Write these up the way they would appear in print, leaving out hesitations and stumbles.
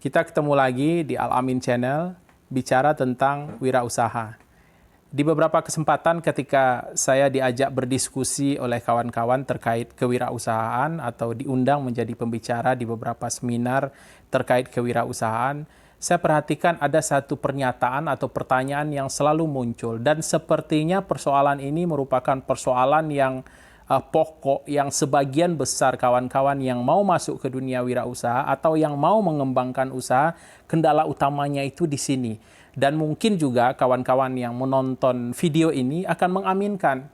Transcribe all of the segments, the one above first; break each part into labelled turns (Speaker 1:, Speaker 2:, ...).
Speaker 1: Kita ketemu lagi di Al-Amin Channel, bicara tentang wirausaha. Di beberapa kesempatan ketika saya diajak berdiskusi oleh kawan-kawan terkait kewirausahaan atau diundang menjadi pembicara di beberapa seminar terkait kewirausahaan, saya perhatikan ada satu pernyataan atau pertanyaan yang selalu muncul. Dan sepertinya persoalan ini merupakan persoalan yang pokok yang sebagian besar kawan-kawan yang mau masuk ke dunia wirausaha atau yang mau mengembangkan usaha, kendala utamanya itu di sini. Dan mungkin juga kawan-kawan yang menonton video ini akan mengaminkan.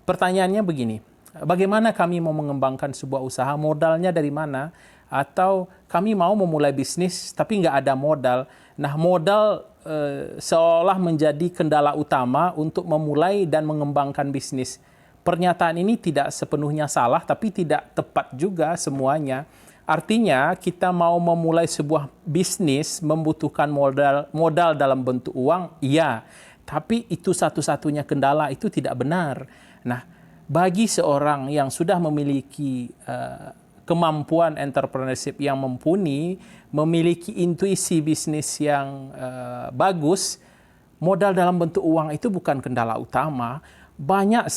Speaker 1: Pertanyaannya begini, bagaimana kami mau mengembangkan sebuah usaha, modalnya dari mana? Atau kami mau memulai bisnis tapi nggak ada modal. Nah, modal seolah menjadi kendala utama untuk memulai dan mengembangkan bisnis. Pernyataan ini tidak sepenuhnya salah, tapi tidak tepat juga semuanya. Artinya, kita mau memulai sebuah bisnis membutuhkan modal dalam bentuk uang, iya. Tapi itu satu-satunya kendala, itu tidak benar. Nah, bagi seorang yang sudah memiliki kemampuan entrepreneurship yang mumpuni, memiliki intuisi bisnis yang bagus, modal dalam bentuk uang itu bukan kendala utama. Banyak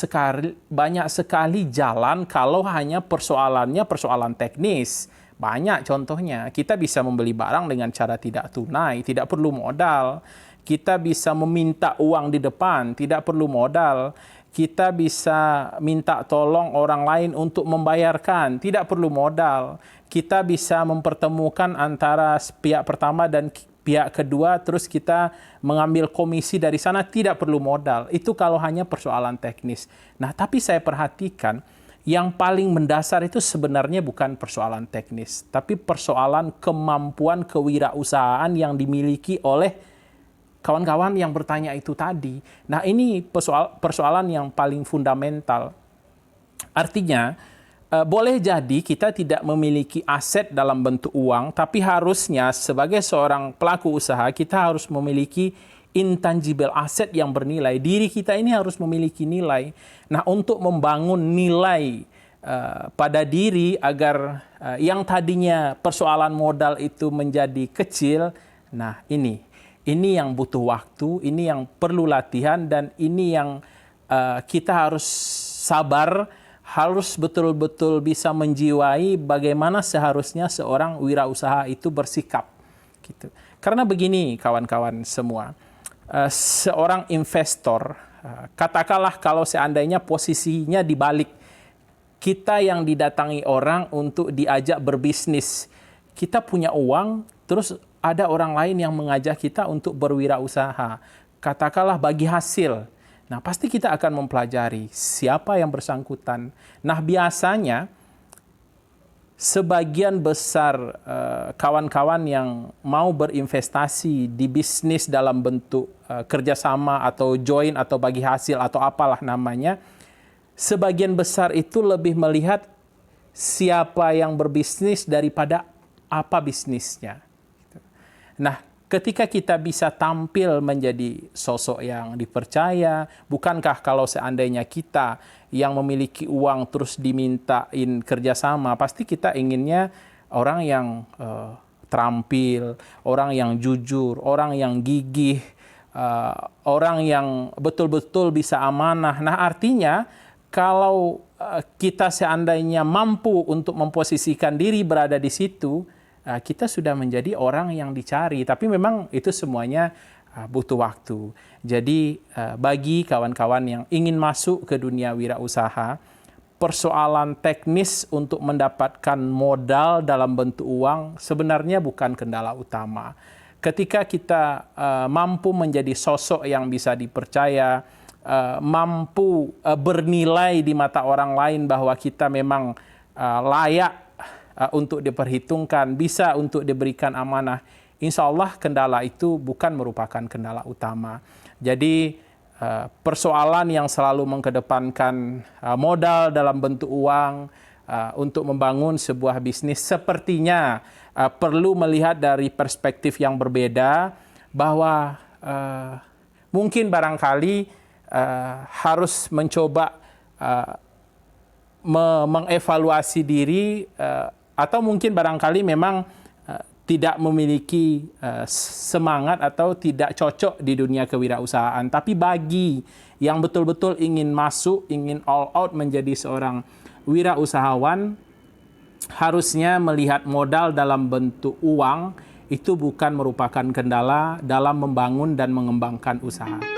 Speaker 1: sekali jalan kalau hanya persoalannya persoalan teknis. Banyak contohnya, kita bisa membeli barang dengan cara tidak tunai, tidak perlu modal. Kita bisa meminta uang di depan, tidak perlu modal. Kita bisa minta tolong orang lain untuk membayarkan, tidak perlu modal. Kita bisa mempertemukan antara pihak pertama dan pihak kedua, terus kita mengambil komisi dari sana, tidak perlu modal. Itu kalau hanya persoalan teknis. Nah, tapi saya perhatikan, yang paling mendasar itu sebenarnya bukan persoalan teknis, tapi persoalan kemampuan kewirausahaan yang dimiliki oleh kawan-kawan yang bertanya itu tadi. Nah, ini persoalan yang paling fundamental. Artinya, boleh jadi kita tidak memiliki aset dalam bentuk uang, tapi harusnya sebagai seorang pelaku usaha, kita harus memiliki intangible aset yang bernilai. Diri kita ini harus memiliki nilai. Nah, untuk membangun nilai pada diri agar yang tadinya persoalan modal itu menjadi kecil, nah ini yang butuh waktu, ini yang perlu latihan, dan ini yang kita harus sabar, harus betul-betul bisa menjiwai bagaimana seharusnya seorang wirausaha itu bersikap. Gitu. Karena begini kawan-kawan semua, seorang investor, katakanlah kalau seandainya posisinya dibalik, kita yang didatangi orang untuk diajak berbisnis, kita punya uang, terus ada orang lain yang mengajak kita untuk berwirausaha, katakanlah bagi hasil. Nah, pasti kita akan mempelajari siapa yang bersangkutan. Nah, biasanya sebagian besar kawan-kawan yang mau berinvestasi di bisnis dalam bentuk kerjasama atau join atau bagi hasil atau apalah namanya, sebagian besar itu lebih melihat siapa yang berbisnis daripada apa bisnisnya. Nah, ketika kita bisa tampil menjadi sosok yang dipercaya, bukankah kalau seandainya kita yang memiliki uang terus dimintain kerjasama, pasti kita inginnya orang yang terampil, orang yang jujur, orang yang gigih, orang yang betul-betul bisa amanah. Nah, artinya kalau kita seandainya mampu untuk memposisikan diri berada di situ, kita sudah menjadi orang yang dicari. Tapi memang itu semuanya butuh waktu. Jadi bagi kawan-kawan yang ingin masuk ke dunia wirausaha, persoalan teknis untuk mendapatkan modal dalam bentuk uang sebenarnya bukan kendala utama. Ketika kita mampu menjadi sosok yang bisa dipercaya, mampu bernilai di mata orang lain bahwa kita memang layak untuk diperhitungkan, bisa untuk diberikan amanah, insya Allah kendala itu bukan merupakan kendala utama. Jadi persoalan yang selalu mengedepankan modal dalam bentuk uang untuk membangun sebuah bisnis sepertinya perlu melihat dari perspektif yang berbeda, bahwa mungkin barangkali harus mencoba mengevaluasi diri, atau mungkin barangkali memang tidak memiliki semangat atau tidak cocok di dunia kewirausahaan. Tapi bagi yang betul-betul ingin masuk, ingin all out menjadi seorang wirausahawan, harusnya melihat modal dalam bentuk uang itu bukan merupakan kendala dalam membangun dan mengembangkan usaha.